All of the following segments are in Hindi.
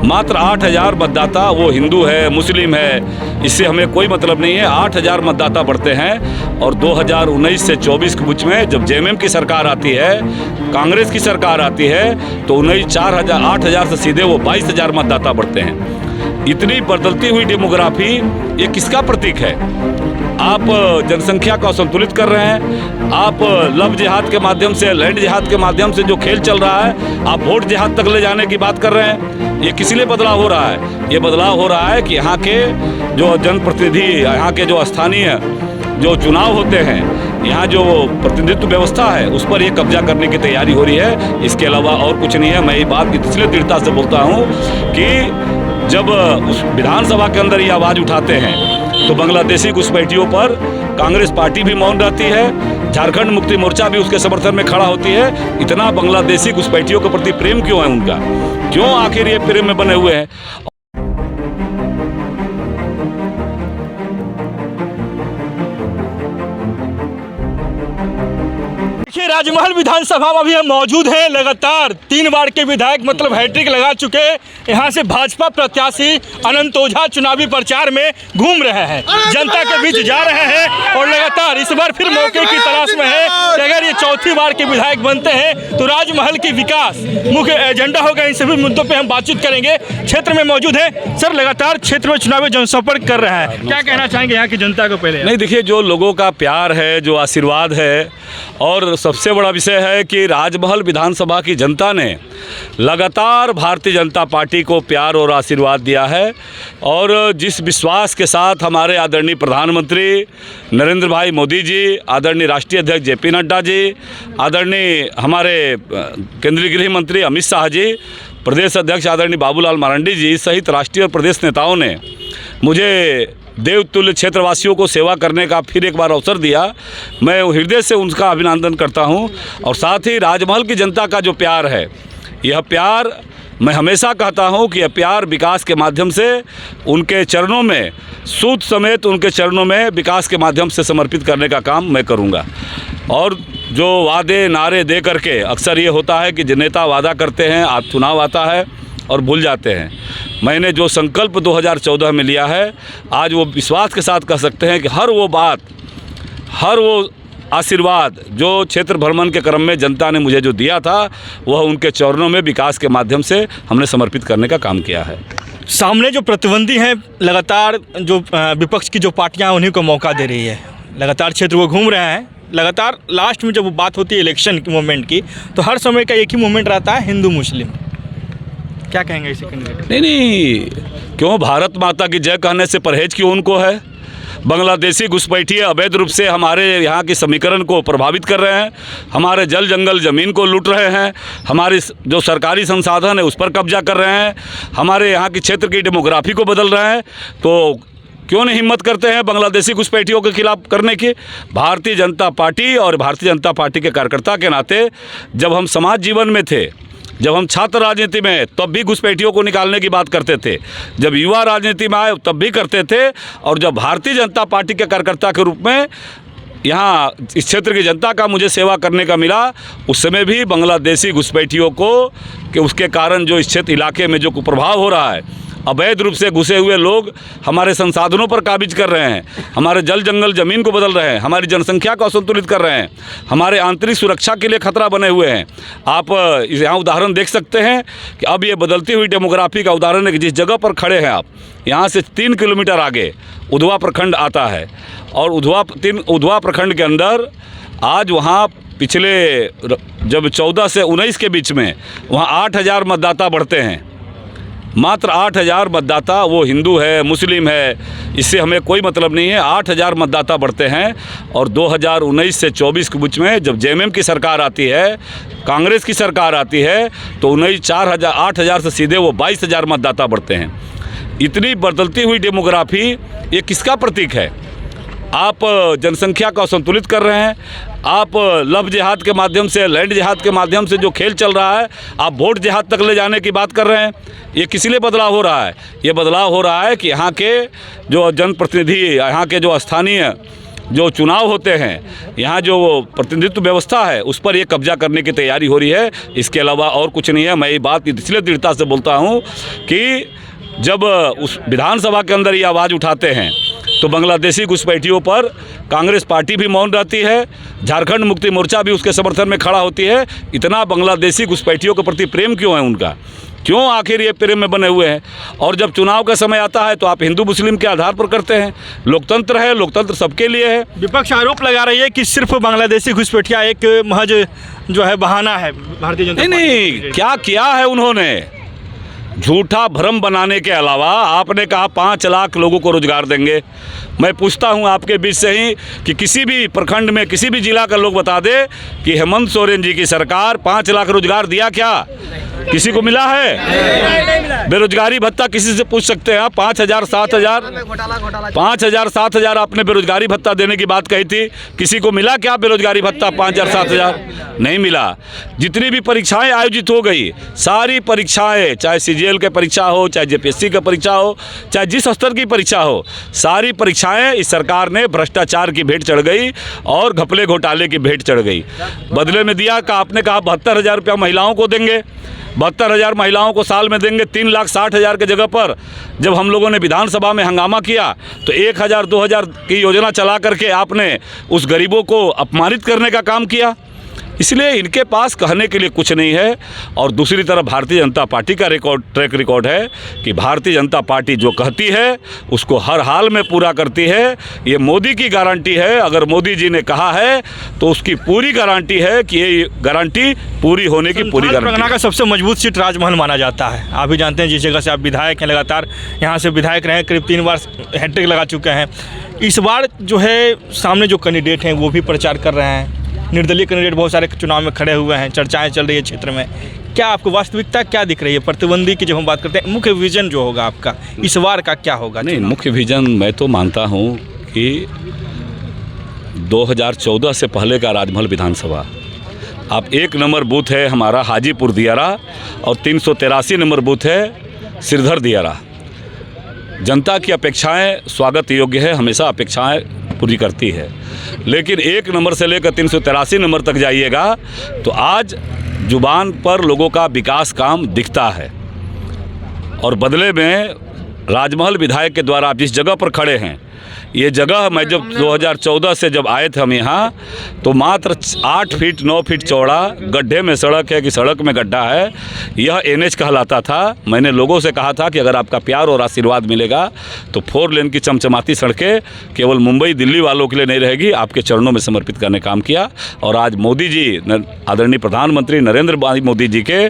मात्र 8,000 मतदाता, वो हिंदू है मुस्लिम है, इससे हमें कोई मतलब नहीं है। 8,000 मतदाता बढ़ते हैं और 2019 से 24 के बीच में जब जेएमएम की सरकार आती है, कांग्रेस की सरकार आती है, तो 8,000 से सीधे वो 22,000 मतदाता बढ़ते हैं। इतनी बदलती हुई डेमोग्राफी ये किसका प्रतीक है? आप जनसंख्या को असंतुलित कर रहे हैं। आप लव जिहाद के माध्यम से, लैंड जिहाद के माध्यम से जो खेल चल रहा है, आप वोट जिहाद तक ले जाने की बात कर रहे हैं। ये किस लिए बदलाव हो रहा है? ये बदलाव हो रहा है कि यहाँ के जो जनप्रतिनिधि, यहाँ के जो स्थानीय जो चुनाव होते हैं, यहाँ जो प्रतिनिधित्व व्यवस्था है, उस पर ये कब्जा करने की तैयारी हो रही है। इसके अलावा और कुछ नहीं है। मैं ये बात इसलिए दृढ़ता से बोलता हूँ कि जब उस विधानसभा के अंदर ये आवाज़ उठाते हैं तो बांग्लादेशी घुसपैठियों पर कांग्रेस पार्टी भी मौन रहती है, झारखंड मुक्ति मोर्चा भी उसके समर्थन में खड़ा होती है। इतना बांग्लादेशी घुसपैठियों के प्रति प्रेम क्यों है उनका? क्यों आखिर ये प्रेम में बने हुए हैं? देखिए, राजमहल विधानसभा में अभी हम मौजूद हैं। लगातार 3 बार के विधायक मतलब हैट्रिक लगा चुके यहाँ से भाजपा प्रत्याशी अनंत ओझा चुनावी प्रचार में घूम रहे हैं, जनता के बीच जा रहे हैं और लगातार इस बार फिर मौके की तलाश में है कि अगर ये चौथी बार के विधायक बनते हैं तो राजमहल की विकास मुख्य एजेंडा होगा। इन सभी मुद्दों पर हम बातचीत करेंगे। क्षेत्र में मौजूद है सर, लगातार क्षेत्र में चुनावी जनसंपर्क कर रहे हैं, क्या कहना चाहेंगे यहाँ की जनता को? पहले नहीं, देखिए, जो लोगों का प्यार है, जो आशीर्वाद है, और सबसे बड़ा विषय है कि राजमहल विधानसभा की जनता ने लगातार भारतीय जनता पार्टी को प्यार और आशीर्वाद दिया है। और जिस विश्वास के साथ हमारे आदरणीय प्रधानमंत्री नरेंद्र भाई मोदी जी, आदरणीय राष्ट्रीय अध्यक्ष जेपी नड्डा जी, आदरणीय हमारे केंद्रीय गृह मंत्री अमित शाह जी, प्रदेश अध्यक्ष आदरणीय बाबूलाल मरांडी जी सहित राष्ट्रीय और प्रदेश नेताओं ने मुझे देवतुल्य क्षेत्रवासियों को सेवा करने का फिर एक बार अवसर दिया। मैं हृदय से उनका अभिनंदन करता हूं। और साथ ही राजमहल की जनता का जो प्यार है, यह प्यार, मैं हमेशा कहता हूं कि यह प्यार विकास के माध्यम से उनके चरणों में, सूद समेत उनके चरणों में विकास के माध्यम से समर्पित करने का काम मैं करूंगा। और जो वादे नारे दे करके अक्सर ये होता है कि नेता वादा करते हैं, आज चुनाव आता है और भूल जाते हैं। मैंने जो संकल्प 2014 में लिया है, आज वो विश्वास के साथ कह सकते हैं कि हर वो बात, हर वो आशीर्वाद जो क्षेत्र भ्रमण के क्रम में जनता ने मुझे जो दिया था, वह उनके चरणों में विकास के माध्यम से हमने समर्पित करने का काम किया है। सामने जो प्रतिद्वंदी हैं, लगातार जो विपक्ष की जो पार्टियां उन्हीं को मौका दे रही है, लगातार क्षेत्र वो घूम रहे हैं। लगातार लास्ट में जब बात होती है इलेक्शन की मूवमेंट की, तो हर समय का एक ही मूवमेंट रहता है, हिंदू मुस्लिम। क्या कहेंगे इसे? नहीं, क्यों भारत माता की जय कहने से परहेज क्यों उनको है? बांग्लादेशी घुसपैठिए अवैध रूप से हमारे यहाँ की समीकरण को प्रभावित कर रहे हैं, हमारे जल जंगल ज़मीन को लूट रहे हैं, हमारी जो सरकारी संसाधन है उस पर कब्जा कर रहे हैं, हमारे यहाँ की क्षेत्र की डेमोग्राफी को बदल रहे हैं। तो क्यों नहीं हिम्मत करते हैं बांग्लादेशी घुसपैठियों के खिलाफ करने की? भारतीय जनता पार्टी और भारतीय जनता पार्टी के कार्यकर्ता के नाते जब हम समाज जीवन में थे, जब हम छात्र राजनीति में, तब भी घुसपैठियों को निकालने की बात करते थे, जब युवा राजनीति में आए तब भी करते थे, और जब भारतीय जनता पार्टी के कार्यकर्ता के रूप में यहाँ इस क्षेत्र की जनता का मुझे सेवा करने का मिला, उस समय भी बांग्लादेशी घुसपैठियों को कि उसके कारण जो इस क्षेत्र इलाके में जो कुप्रभाव हो रहा है, अवैध रूप से घुसे हुए लोग हमारे संसाधनों पर काबिज कर रहे हैं, हमारे जल जंगल ज़मीन को बदल रहे हैं, हमारी जनसंख्या को असंतुलित कर रहे हैं, हमारे आंतरिक सुरक्षा के लिए खतरा बने हुए हैं। आप यहाँ उदाहरण देख सकते हैं कि अब ये बदलती हुई डेमोग्राफी का उदाहरण है कि जिस जगह पर खड़े हैं आप, यहाँ से 3 किलोमीटर आगे उधवा प्रखंड आता है, और उधवा प्रखंड के अंदर आज वहाँ पिछले जब 14 से 19 के बीच में वहाँ 8,000 मतदाता बढ़ते हैं। मात्र 8,000 मतदाता, वो हिंदू है मुस्लिम है, इससे हमें कोई मतलब नहीं है। 8,000 मतदाता बढ़ते हैं और 2019 से 24 के बीच में जब जेएमएम की सरकार आती है, कांग्रेस की सरकार आती है, तो 8,000 से सीधे वो 22,000 मतदाता बढ़ते हैं। इतनी बदलती हुई डेमोग्राफी ये किसका प्रतीक है? आप जनसंख्या को असंतुलित कर रहे हैं, आप लव जिहाद के माध्यम से, लैंड जिहाद के माध्यम से जो खेल चल रहा है, आप वोट जिहाद तक ले जाने की बात कर रहे हैं। ये किस लिए बदलाव हो रहा है? ये बदलाव हो रहा है कि यहाँ के जो जनप्रतिनिधि, यहाँ के जो स्थानीय जो चुनाव होते हैं, यहाँ जो प्रतिनिधित्व व्यवस्था है, उस पर ये कब्जा करने की तैयारी हो रही है। इसके अलावा और कुछ नहीं है। मैं ये बात इसलिए दृढ़ता से बोलता हूँ कि जब उस विधानसभा के अंदर ये आवाज़ उठाते हैं तो बांग्लादेशी घुसपैठियों पर कांग्रेस पार्टी भी मौन रहती है, झारखंड मुक्ति मोर्चा भी उसके समर्थन में खड़ा होती है। इतना बांग्लादेशी घुसपैठियों के प्रति प्रेम क्यों है उनका? क्यों आखिर ये प्रेम में बने हुए हैं? और जब चुनाव का समय आता है तो आप हिंदू मुस्लिम के आधार पर करते हैं। लोकतंत्र है, लोकतंत्र सबके लिए है। विपक्ष आरोप लगा रही है कि सिर्फ बांग्लादेशी घुसपैठिया एक महज जो है बहाना है भारतीय जनता पार्टी। नहीं, क्या किया है उन्होंने? झूठा भ्रम बनाने के अलावा आपने कहा 5 लाख लोगों को रोजगार देंगे। मैं पूछता हूं आपके बीच से ही कि किसी भी प्रखंड में किसी भी जिला का लोग बता दे कि हेमंत सोरेन जी की सरकार 5 लाख रोजगार दिया क्या? किसी को मिला है? बेरोजगारी भत्ता किसी से पूछ सकते हैं आप? 5,000 7,000 आपने बेरोजगारी भत्ता देने की बात कही थी। किसी को मिला क्या बेरोजगारी भत्ता 5,000 7,000? नहीं मिला। जितनी भी परीक्षाएं आयोजित हो गई, सारी परीक्षाएं, चाहे CGL की परीक्षा हो, चाहे JPSC की परीक्षा हो, चाहे जिस स्तर की परीक्षा हो, सारी परीक्षाएं इस सरकार ने भ्रष्टाचार की भेंट चढ़ गई और घपले घोटाले की भेंट चढ़ गई। बदले में दिया का आपने कहा 72,000 रुपया महिलाओं को देंगे। 72,000 महिलाओं को साल में देंगे। 3,60,000 के जगह पर जब हम लोगों ने विधानसभा में हंगामा किया तो 1,000 2,000 की योजना चला करके आपने उस गरीबों को अपमानित करने का काम किया। इसलिए इनके पास कहने के लिए कुछ नहीं है। और दूसरी तरफ भारतीय जनता पार्टी का ट्रैक रिकॉर्ड है कि भारतीय जनता पार्टी जो कहती है उसको हर हाल में पूरा करती है। ये मोदी की गारंटी है। अगर मोदी जी ने कहा है तो उसकी पूरी गारंटी है कि ये गारंटी पूरी होने की पूरी गारंटी। परगना का सबसे मजबूत सीट राजमहल माना जाता है। आप भी जानते हैं जिस जगह से आप विधायक हैं, लगातार यहाँ से विधायक रहे, करीब 3 बार हैट्रिक लगा चुके हैं। इस बार जो है सामने जो कैंडिडेट हैं वो भी प्रचार कर रहे हैं। निर्दलीय कैंडिडेट बहुत सारे चुनाव में खड़े हुए हैं, चर्चाएं चल रही है क्षेत्र में। क्या आपको वास्तविकता क्या दिख रही है? प्रतिद्वंदी की जब हम बात करते हैं, मुख्य विजन जो होगा आपका इस बार का क्या होगा? नहीं, मुख्य विजन मैं तो मानता हूँ कि 2014 से पहले का राजमहल विधानसभा, आप 1 नंबर बूथ है हमारा हाजीपुर दियारा और 383 नंबर बूथ है सिरधर दियारा। जनता की अपेक्षाएं स्वागत योग्य है, हमेशा अपेक्षाएं पूरी करती है। लेकिन 1 नंबर से लेकर 383 नंबर तक जाइएगा तो आज जुबान पर लोगों का विकास काम दिखता है और बदले में राजमहल विधायक के द्वारा आप जिस जगह पर खड़े हैं, ये जगह मैं जब 2014 से जब आए थे हम यहाँ तो मात्र 8 फीट 9 फीट चौड़ा गड्ढे में सड़क है कि सड़क में गड्ढा है, यह NH कहलाता था। मैंने लोगों से कहा था कि अगर आपका प्यार और आशीर्वाद मिलेगा तो 4 लेन की चमचमाती सड़कें केवल मुंबई दिल्ली वालों के लिए नहीं रहेगी, आपके चरणों में समर्पित करने काम किया। और आज मोदी जी, आदरणीय प्रधानमंत्री नरेंद्र मोदी जी के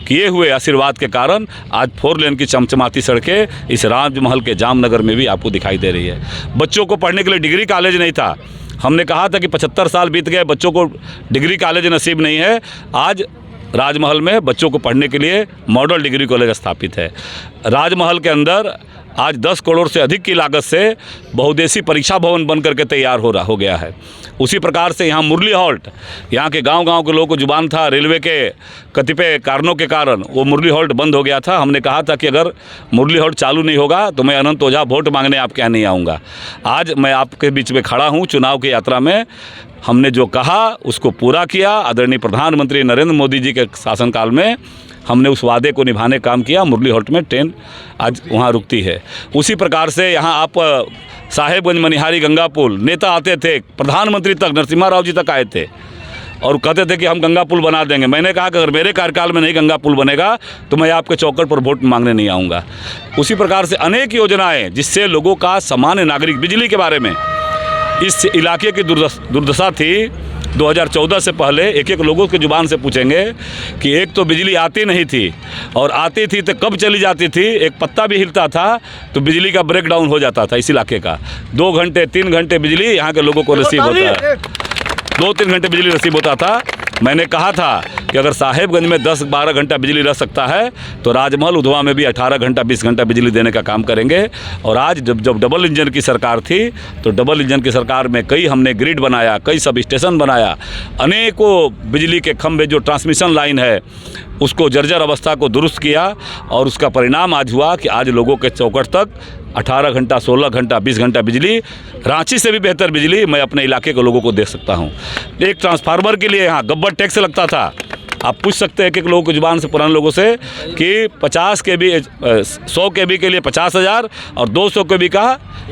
किए हुए आशीर्वाद के कारण आज 4 लेन की चमचमाती सड़कें इस राजमहल के जामनगर में भी आपको दिखाई दे रही है। बच्चों को पढ़ने के लिए डिग्री कॉलेज नहीं था। हमने कहा था कि 75 साल बीत गए, बच्चों को डिग्री कॉलेज नसीब नहीं है। आज राजमहल में बच्चों को पढ़ने के लिए मॉडल डिग्री कॉलेज स्थापित है। राजमहल के अंदर आज 10 करोड़ से अधिक की लागत से बहुउद्देशीय परीक्षा भवन बन करके तैयार हो गया है। उसी प्रकार से यहाँ मुरली हॉल्ट, यहाँ के गांव-गांव के लोगों को जुबान था, रेलवे के कतिपय कारणों के कारण वो मुरली हॉल्ट बंद हो गया था। हमने कहा था कि अगर मुरली हॉल्ट चालू नहीं होगा तो मैं अनंत ओझा वोट मांगने आपके यहाँ नहीं आऊँगा। आज मैं आपके बीच में खड़ा हूँ। चुनाव की यात्रा में हमने जो कहा उसको पूरा किया। आदरणीय प्रधानमंत्री नरेंद्र मोदी जी के शासनकाल में हमने उस वादे को निभाने काम किया। मुरली हॉल्ट में ट्रेन आज वहाँ रुकती है। उसी प्रकार से यहाँ आप साहेबगंज मनिहारी गंगा पुल, नेता आते थे, प्रधानमंत्री तक, नरसिम्हा राव जी तक आए थे और कहते थे कि हम गंगा पुल बना देंगे। मैंने कहा कि अगर मेरे कार्यकाल में नहीं गंगा पुल बनेगा तो मैं आपके चौखट पर वोट मांगने नहीं आऊँगा। उसी प्रकार से अनेक योजनाएँ जिससे लोगों का सामान्य नागरिक, बिजली के बारे में इस इलाके की दुर्दशा थी। 2014 से पहले एक लोगों की ज़ुबान से पूछेंगे कि एक तो बिजली आती नहीं थी और आती थी तो कब चली जाती थी, एक पत्ता भी हिलता था तो बिजली का ब्रेकडाउन हो जाता था। इस इलाके का 2 घंटे 3 घंटे बिजली यहाँ के लोगों को नसीब होता है, 2-3 घंटे बिजली नसीब होता था। मैंने कहा था कि कि अगर साहेबगंज में 10-12 घंटा बिजली रह सकता है तो राजमहल उधवा में भी 18 घंटा 20 घंटा बिजली देने का काम करेंगे। और आज जब डबल इंजन की सरकार थी तो डबल इंजन की सरकार में कई हमने ग्रिड बनाया, कई सब स्टेशन बनाया, अनेकों बिजली के खंभे जो ट्रांसमिशन लाइन है उसको जर्जर अवस्था को दुरुस्त किया और उसका परिणाम आज हुआ कि आज लोगों के चौखट तक 18 घंटा 16 घंटा 20 घंटा बिजली, रांची से भी बेहतर बिजली मैं अपने इलाके के लोगों को दे सकता हूं। एक ट्रांसफार्मर के लिए यहाँ गब्बर टैक्स लगता था। आप पूछ सकते हैं कि लोगों की जुबान से, पुराने लोगों से, कि 50 kV 100 kV के लिए 50,000 और 200 kV का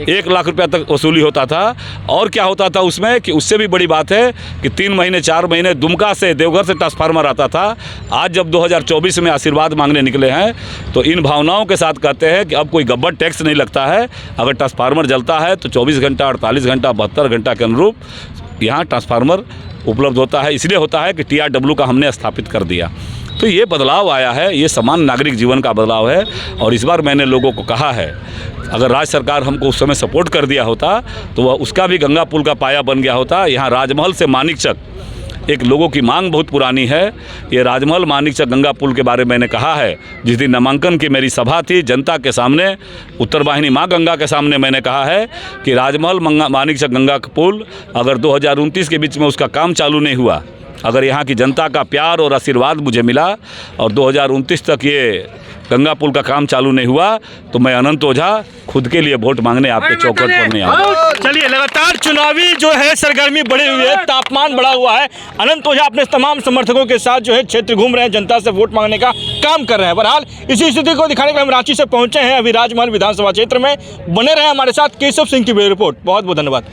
1 लाख रुपया तक वसूली होता था। और क्या होता था उसमें कि उससे भी बड़ी बात है कि 3 महीने 4 महीने दुमका से, देवघर से ट्रांसफार्मर आता था। आज जब 2024 में आशीर्वाद मांगने निकले हैं तो इन भावनाओं के साथ कहते हैं कि अब कोई गब्बर टैक्स नहीं लगता है। अगर ट्रांसफार्मर जलता है तो 24 घंटा 48 घंटा 72 घंटा के अनुरूप यहाँ ट्रांसफार्मर उपलब्ध होता है। इसलिए होता है कि TRW का हमने स्थापित कर दिया। तो ये बदलाव आया है, ये सामान्य नागरिक जीवन का बदलाव है। और इस बार मैंने लोगों को कहा है, अगर राज्य सरकार हमको उस समय सपोर्ट कर दिया होता तो वह उसका भी गंगा पुल का पाया बन गया होता। यहाँ राजमहल से मानिकचक एक लोगों की मांग बहुत पुरानी है। ये राजमहल मानिकचक गंगा पुल के बारे में मैंने कहा है। जिस दिन नामांकन की मेरी सभा थी, जनता के सामने, उत्तर वाहिनी माँ गंगा के सामने मैंने कहा है कि राजमहल मानिकचक गंगा का पुल अगर 2029 के बीच में उसका काम चालू नहीं हुआ, अगर यहाँ की जनता का प्यार और आशीर्वाद मुझे मिला और 2029 तक ये गंगा पुल का काम चालू नहीं हुआ तो मैं अनंत ओझा खुद के लिए वोट मांगने आपके चौखट पर नहीं आऊँगा। चलिए, लगातार चुनावी जो है सरगर्मी बढ़ी हुई है, तापमान बढ़ा हुआ है। अनंत ओझा अपने तमाम समर्थकों के साथ जो है क्षेत्र घूम रहे हैं, जनता से वोट मांगने का काम कर रहे हैं। बहरहाल इसी स्थिति को दिखाने के लिए हम रांची से पहुंचे हैं अभी राजमहल विधानसभा क्षेत्र में। बने रहे हमारे साथ। केशव सिंह की रिपोर्ट। बहुत बहुत धन्यवाद।